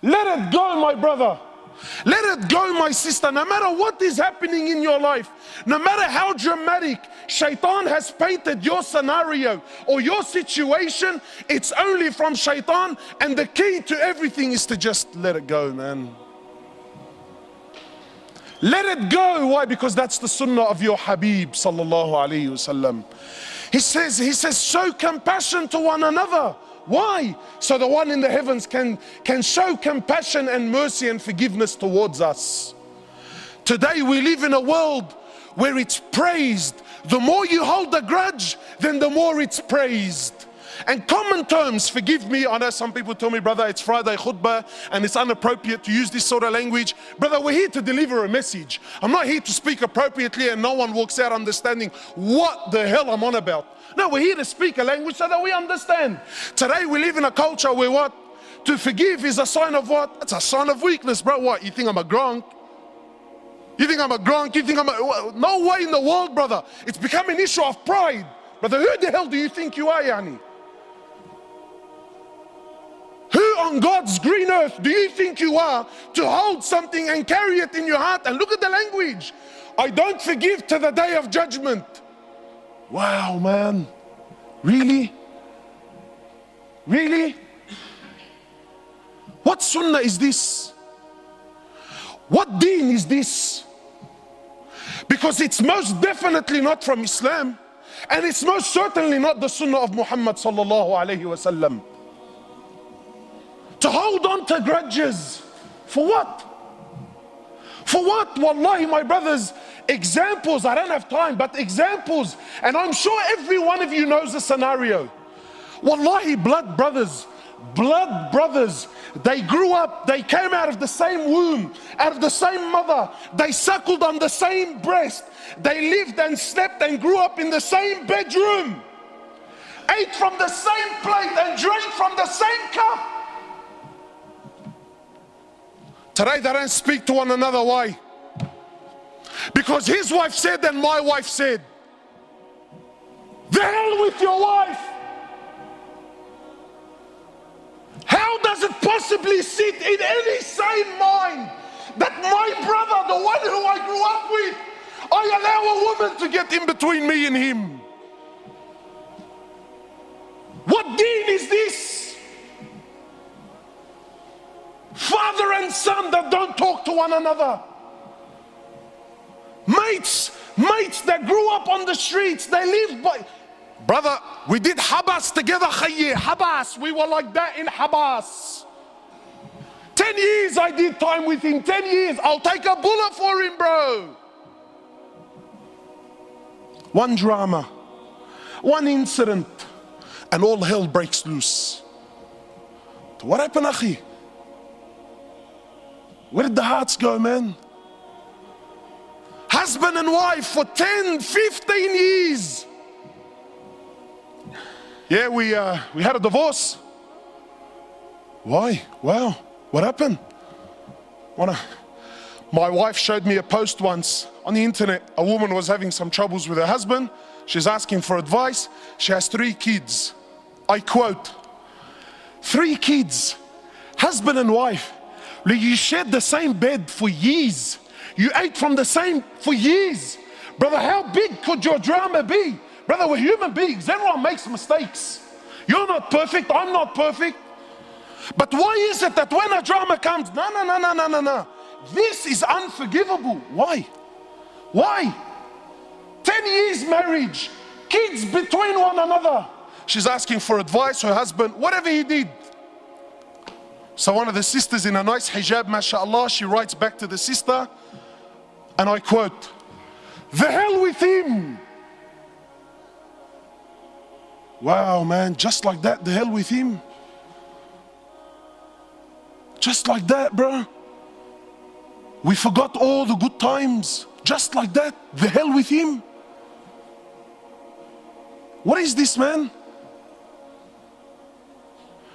Let it go, my brother. Let it go, my sister. No matter what is happening in your life, no matter how dramatic Shaitan has painted your scenario or your situation, it's only from Shaitan, and the key to everything is to just let it go, man. Let it go. Why? Because that's the sunnah of your Habib sallallahu alayhi wasallam. He says, show compassion to one another. Why? So the one in the heavens can show compassion and mercy and forgiveness towards us. Today we live in a world where it's praised. The more you hold a grudge, then the more it's praised. And common terms, forgive me, I know some people tell me, brother, it's Friday khutbah and it's inappropriate to use this sort of language. Brother, we're here to deliver a message. I'm not here to speak appropriately and no one walks out understanding what the hell I'm on about. No, we're here to speak a language so that we understand. Today we live in a culture where what? To forgive is a sign of what? It's a sign of weakness, bro. What? You think I'm a gronk? You think I'm a gronk? You think I'm a... No way in the world, brother. It's become an issue of pride. Brother, who the hell do you think you are, Yani? Who on God's green earth do you think you are to hold something and carry it in your heart? And look at the language. I don't forgive to the day of judgment. Wow, man. Really? Really? What sunnah is this? What deen is this? Because it's most definitely not from Islam, and it's most certainly not the sunnah of Muhammad sallallahu alayhi wasallam. To hold on to grudges. For what? For what? Wallahi, my brothers, examples, I don't have time, but examples, and I'm sure every one of you knows the scenario. Wallahi, blood brothers, they grew up, they came out of the same womb, out of the same mother, they suckled on the same breast, they lived and slept and grew up in the same bedroom, ate from the same plate and drank from the same cup. Today they don't speak to one another. Why? Because his wife said and my wife said. The hell with your wife. How does it possibly sit in any sane mind that my brother, the one who I grew up with, I allow a woman to get in between me and him? What deen is this? Father and son that don't talk to one another. Mates that grew up on the streets, they lived by... Brother, we did Habas together, Khayye, Habas. We were like that in Habas. 10 years I did time with him, 10 years. I'll take a bullet for him, bro. One drama, one incident, and all hell breaks loose. What happened, Akhi? Where did the hearts go, man? Husband and wife for 10, 15 years. Yeah, we had a divorce. Why? Wow, what happened? My wife showed me a post once on the internet. A woman was having some troubles with her husband. She's asking for advice. She has 3 kids. I quote, 3 kids, husband and wife. You shared the same bed for years. You ate from the same for years. Brother, how big could your drama be? Brother, we're human beings. Everyone makes mistakes. You're not perfect. I'm not perfect. But why is it that when a drama comes, no. This is unforgivable. Why? Why? 10 years marriage. Kids between one another. She's asking for advice. Her husband, whatever he did. So one of the sisters in a nice hijab, mashallah, she writes back to the sister, and I quote, the hell with him. Wow, man, just like that, the hell with him. Just like that, bro. We forgot all the good times. Just like that, the hell with him. What is this, man?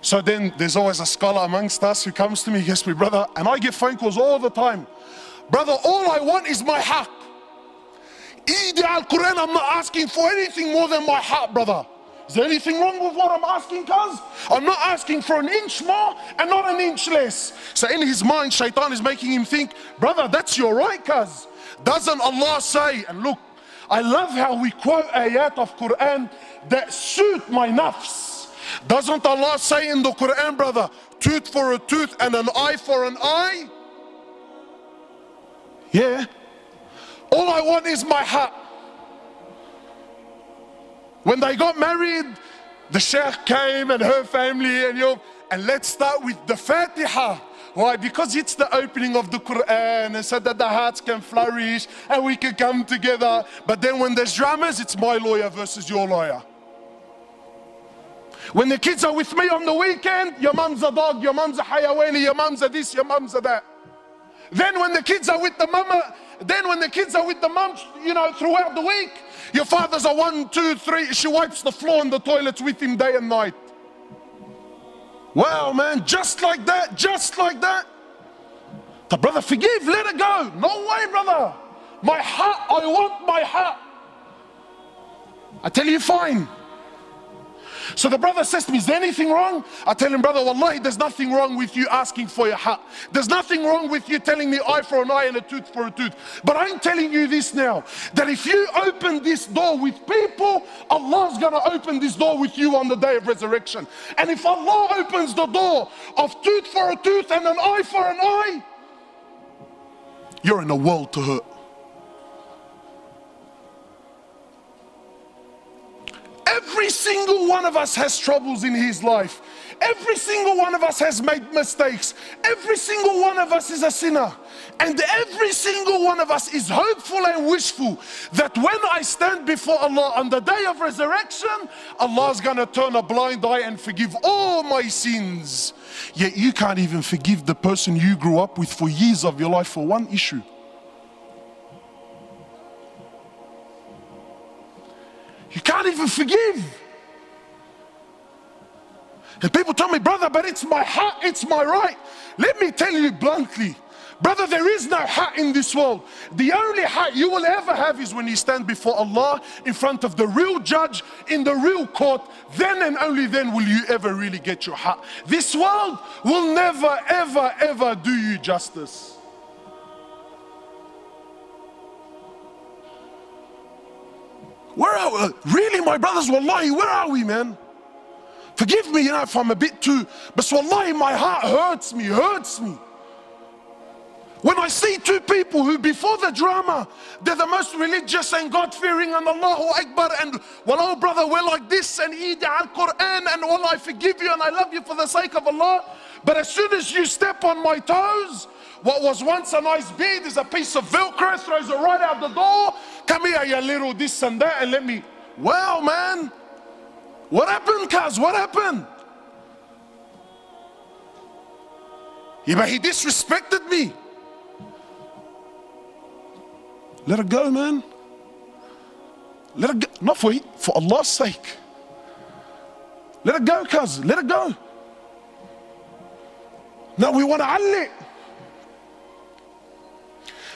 So then there's always a scholar amongst us who comes to me, he goes, me brother, and I get phone calls all the time. Brother, all I want is my haqq. Eid al-Quran, I'm not asking for anything more than my haqq, brother. Is there anything wrong with what I'm asking, cuz? I'm not asking for an inch more and not an inch less. So in his mind, shaitan is making him think, brother, that's your right, cuz. Doesn't Allah say, and look, I love how we quote ayat of Quran that suit my nafs. Doesn't Allah say in the Quran, brother, tooth for a tooth and an eye for an eye? Yeah. All I want is my haq. When they got married, the sheikh came and her family and let's start with the Fatiha. Why? Because it's the opening of the Quran and so that the hearts can flourish and we can come together. But then when there's dramas, it's my lawyer versus your lawyer. When the kids are with me on the weekend, your mum's a dog, your mum's a hayawani, your mum's a this, your mum's a that. Then when the kids are with the mama, mum, throughout the week, your father's a 1, 2, 3. She wipes the floor in the toilets with him day and night. Wow, man, just like that, just like that. The brother, forgive, let it go. No way, brother. My heart, I want my heart. I tell you, fine. So the brother says to me, is there anything wrong? I tell him, brother, wallahi, there's nothing wrong with you asking for your haq. There's nothing wrong with you telling me eye for an eye and a tooth for a tooth. But I'm telling you this now, that if you open this door with people, Allah's going to open this door with you on the day of resurrection. And if Allah opens the door of tooth for a tooth and an eye for an eye, you're in a world to hurt. Every single one of us has troubles in his life. Every single one of us has made mistakes. Every single one of us is a sinner. And every single one of us is hopeful and wishful that when I stand before Allah on the day of resurrection, Allah's going to turn a blind eye and forgive all my sins. Yet you can't even forgive the person you grew up with for years of your life for one issue. You can't even forgive. And people tell me, brother, but it's my heart, it's my right. Let me tell you bluntly, brother, there is no heart in this world. The only heart you will ever have is when you stand before Allah in front of the real judge in the real court. Then and only then will you ever really get your heart. This world will never, ever, ever do you justice. Where are we? Really, my brothers, wallahi, where are we, man? Forgive me, if I'm a bit too, but wallahi, my heart hurts me. When I see two people who before the drama, they're the most religious and God-fearing and Allahu Akbar and wallah, brother, we're like this and eat al-Quran and wallah, I forgive you and I love you for the sake of Allah. But as soon as you step on my toes, what was once a nice bead is a piece of Velcro, throws it right out the door. Come here, you little this and that, and let me, wow, man. What happened, cuz? What happened? Yeah, but he disrespected me. Let it go, man. Let it go. Not for Allah's sake. Let it go, cuz. Let it go. No, we want to Ali.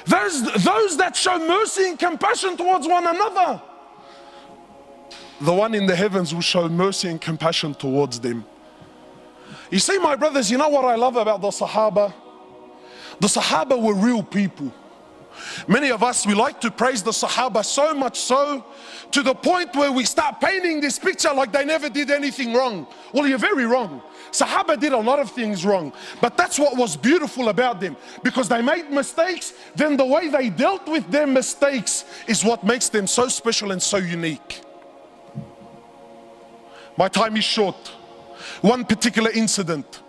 Those that show mercy and compassion towards one another, the one in the heavens will show mercy and compassion towards them. You see, my brothers, you know what I love about the Sahaba? The Sahaba were real people. Many of us, we like to praise the Sahaba so much so, to the point where we start painting this picture like they never did anything wrong. Well, you're very wrong. Sahaba did a lot of things wrong, but that's what was beautiful about them, because they made mistakes. Then the way they dealt with their mistakes is what makes them so special and so unique. My time is short. One particular incident.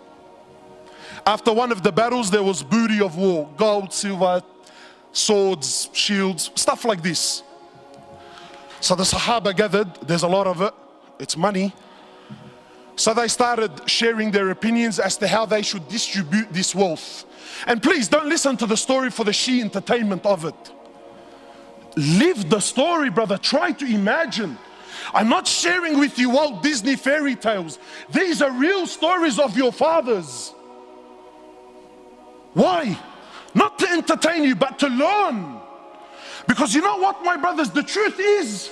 After one of the battles, there was booty of war, gold, silver, swords, shields, stuff like this. So the Sahaba gathered, there's a lot of it, it's money. So they started sharing their opinions as to how they should distribute this wealth. And please don't listen to the story for the she entertainment of it. Live the story, brother. Try to imagine. I'm not sharing with you Walt Disney fairy tales. These are real stories of your fathers. Why? Not to entertain you, but to learn. Because you know what, my brothers, the truth is,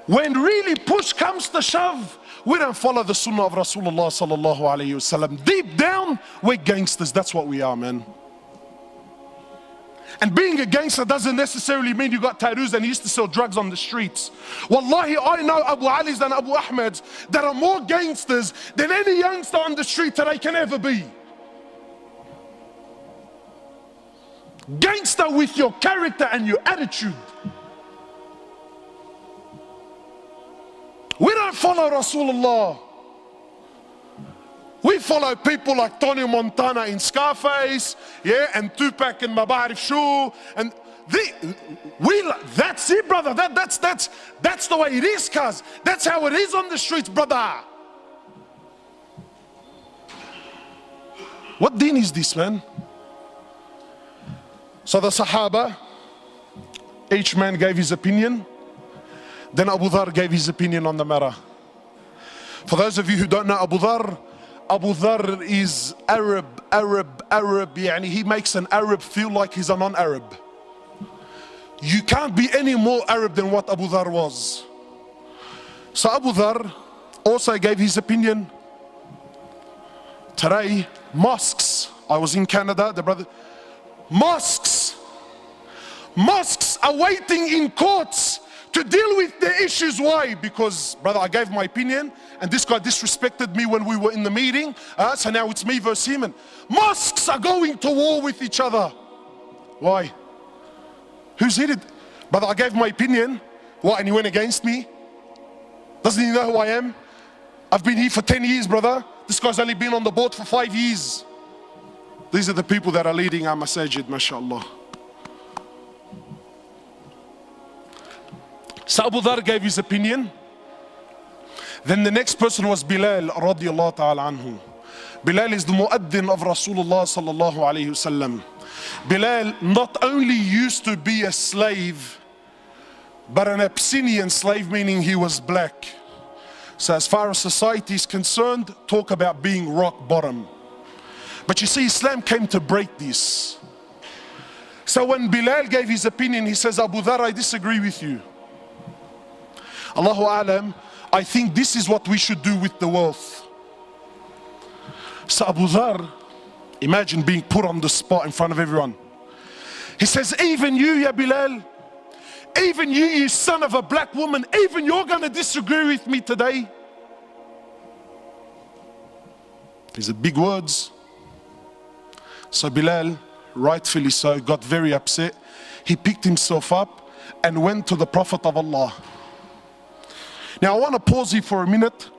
When really push comes to shove, we don't follow the sunnah of Rasulullah sallallahu alayhi wasallam. Deep down, we're gangsters. That's what we are, man. And being a gangster doesn't necessarily mean you got tattoos and you used to sell drugs on the streets. Wallahi, I know Abu Ali's and Abu Ahmed's that are more gangsters than any youngster on the street today can ever be. Gangster with your character and your attitude. We don't follow Rasulullah. We follow people like Tony Montana in Scarface, yeah, and Tupac in Ma Ba'arif Shu, and that's it, brother. That's the way it is, cuz. That's how it is on the streets, brother. What deen is this, man? So the Sahaba, each man gave his opinion. Then Abu Dhar gave his opinion on the matter. For those of you who don't know Abu Dhar is Arab. Yani he makes an Arab feel like he's a non-Arab. You can't be any more Arab than what Abu Dhar was. So Abu Dhar also gave his opinion. Today, mosques. I was in Canada, mosques are waiting in courts to deal with the issues. Why? Because, brother, I gave my opinion and this guy disrespected me when we were in the meeting, so now it's me versus him. And mosques are going to war with each other. Why? Who's hit it? Brother, I gave my opinion. What? And he went against me? Doesn't he know who I am? I've been here for 10 years, brother. This guy's only been on the board for 5 years. These are the people that are leading our masajid, mashallah. So Abu Dhar gave his opinion. Then the next person was Bilal radiallahu ta'ala anhu. Bilal is the muaddin of Rasulullah sallallahu alayhi wasallam. Bilal not only used to be a slave, but an Abyssinian slave, meaning he was black. So as far as society is concerned, talk about being rock bottom. But you see, Islam came to break this. So when Bilal gave his opinion, he says, Abu Dhar, I disagree with you. Allahu A'lam, I think this is what we should do with the wealth. So Abu Dhar, imagine being put on the spot in front of everyone. He says, even you, ya Bilal, even you son of a black woman, even you're going to disagree with me today. These are big words. So Bilal, rightfully so, got very upset. He picked himself up and went to the Prophet of Allah. Now I want to pause here for a minute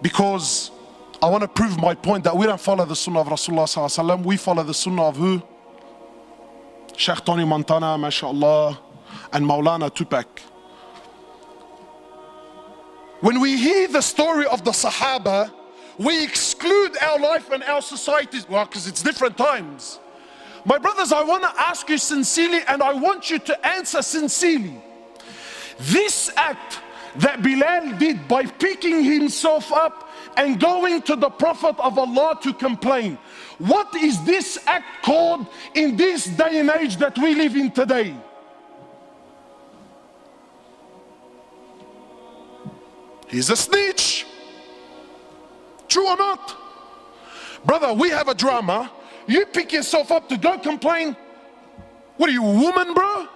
because I want to prove my point that we don't follow the sunnah of Rasulullah sallallahu alaihi wasallam. We follow the sunnah of who? Sheikh Tony Montana, mashallah, and Maulana Tupac. When we hear the story of the Sahaba, we exclude our life and our societies, well, because it's different times. My brothers, I want to ask you sincerely, and I want you to answer sincerely. This act that Bilal did by picking himself up and going to the Prophet of Allah to complain, what is this act called in this day and age that we live in today? He's a snitch. True or not? Brother, we have a drama. You pick yourself up to go complain. What are you, a woman, bro?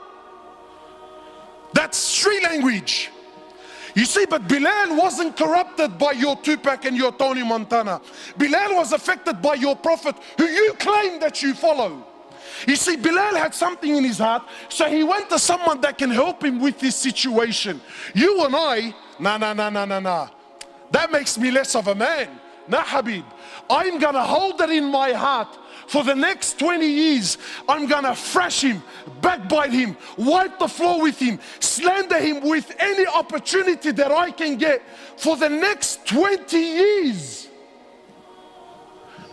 That's street language. You see, but Bilal wasn't corrupted by your Tupac and your Tony Montana. Bilal was affected by your Prophet, who you claim that you follow. You see, Bilal had something in his heart, so he went to someone that can help him with this situation. You and I, nah. That makes me less of a man. Nah, Habib. I'm gonna hold it in my heart. For the next 20 years, I'm gonna thrash him, backbite him, wipe the floor with him, slander him with any opportunity that I can get for the next 20 years.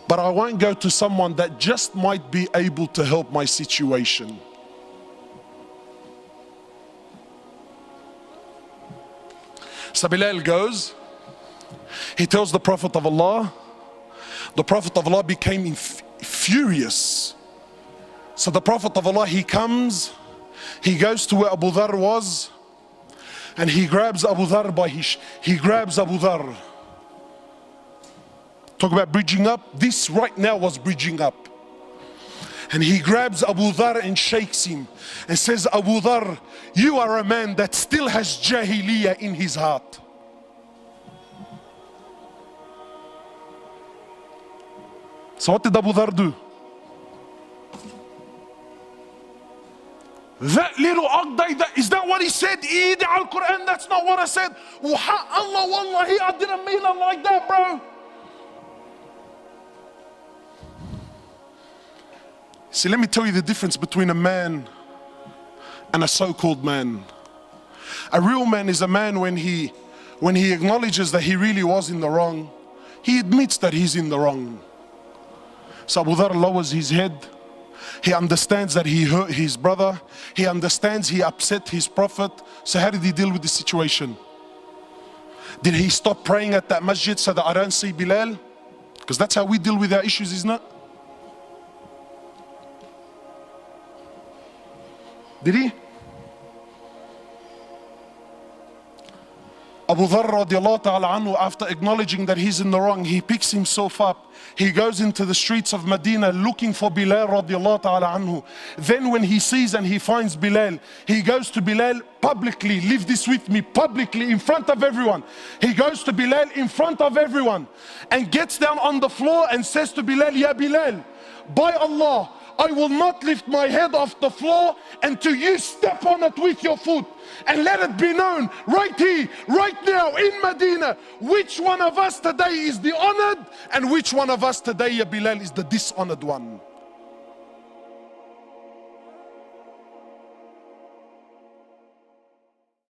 But I won't go to someone that just might be able to help my situation. So Bilal goes, he tells the Prophet of Allah. The Prophet of Allah became furious. So the Prophet of Allah, he comes, he goes to where Abu Dhar was. And he grabs Abu Dhar he grabs Abu Dhar. Talk about bridging up. This right now was bridging up. And he grabs Abu Dhar and shakes him and says, Abu Dhar, you are a man that still has Jahiliyyah in his heart. So what did Abu Dhar do? That little Aqday, is that what he said? Eid al-Quran, that's not what I said. Allah, wallahi, I didn't mean it like that, bro. See, let me tell you the difference between a man and a so-called man. A real man is a man when he acknowledges that he really was in the wrong, he admits that he's in the wrong. So Abu Dhar lowers his head. He understands that he hurt his brother. He understands he upset his prophet. So how did he deal with the situation? Did he stop praying at that masjid so that I don't see Bilal? Because that's how we deal with our issues, isn't it? Did he? Abu Dhar radiallahu ta'ala anhu, after acknowledging that he's in the wrong, he picks himself up. He goes into the streets of Medina looking for Bilal radiallahu ta'ala anhu. Then when he sees and he finds Bilal, he goes to Bilal publicly. Leave this with me, publicly, in front of everyone. He goes to Bilal in front of everyone and gets down on the floor and says to Bilal, Ya Bilal, by Allah, I will not lift my head off the floor until you step on it with your foot. And let it be known right here, right now in Medina, which one of us today is the honored and which one of us today, Ya Bilal, is the dishonored one.